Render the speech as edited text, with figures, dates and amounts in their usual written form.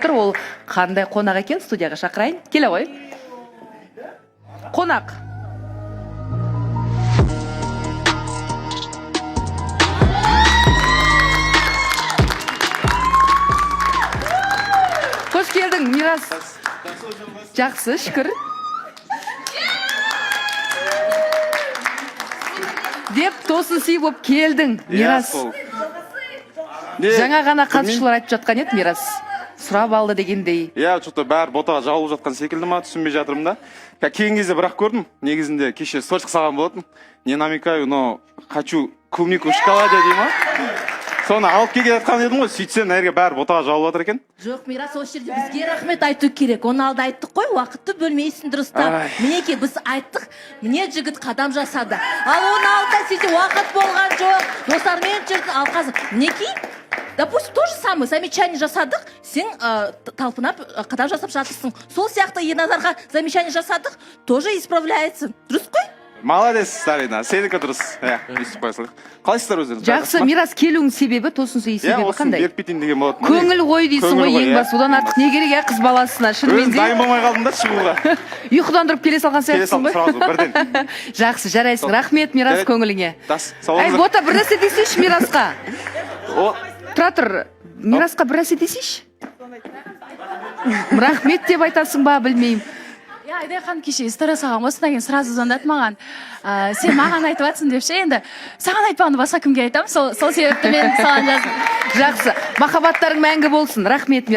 Ол қандай қонақ екен, студияға шақырайын. Келе ғой. Қонақ. Қош келдің, Мирас. Жақсы, шүкір. Деп тосын сый болып келдің, Мирас. Жаңа ғана қатысушылар айтып жатқан еді, Мирас. Сұрап алды дегендей. Что-то бәрі ботаға жауылып жатқан секілді ма, түсінбей жатырмын да. Кейін кезде бірақ көрдім, негізінде кеше сочқа салған болатын. Не намекаю, но хочу клубнику в шоколаде дей ма. Соны алып келген жатқан едім ғой, сөйтсем әрге бәрі ботаға жауылып жатыр екен. Жоқ, Мирас, осы жерде бізге рахмет айту керек. Оны алда айттық қой, уақытты бөлмейсің дұрыстап. Мінеке біз айттық, міне жігіт қадам жасады. Ал оны алда сізде уақыт болған жоқ. Достармен жүрді, ал қазір. Мінеке, допустим, то же самое, замечание жасадық, сен талпынап қадам жасап жатырсың. Сол сияқты Ерназарға замечание жасадық, тоже исправляется. Дұрыс қой? Молодец, Сарина, сенікі дұрыс. Өйстіп қойсылық. Қалайсыздар өздеріңіз? Жақсы, Мирас, келуің себебі, тосын сый себебі қандай? Беріп кетейін деген болатын. Көңіл ғой дейсің ғой, ең бас. Одан артық не керек, қыз баласына, шынымен де. Өзім дайын болмай қалдым да шығуға. Ұйқыдан тұрып келе салған сияқтысың ғой? Келе салдым сразу, бірден. Жақсы, жарайсың. Рахмет, Мирас, көңіліңе. Әй, Бота, бір нәрсе десейші Мирасқа. Тұра тұр, Мирасқа бір нәрсе десейші. Рахмет деп айтасың ба, білмеймін. Айдайхан кеше история салған осыдан кейін сразу звондады маған. Сен маған айтып жатсың деп ше, енді саған айтпағанды басқа кімге айтамын, сол себепті мен саған жаздым. Жақсы, махаббаттарың мәңгі болсын. Рахмет, Мирас.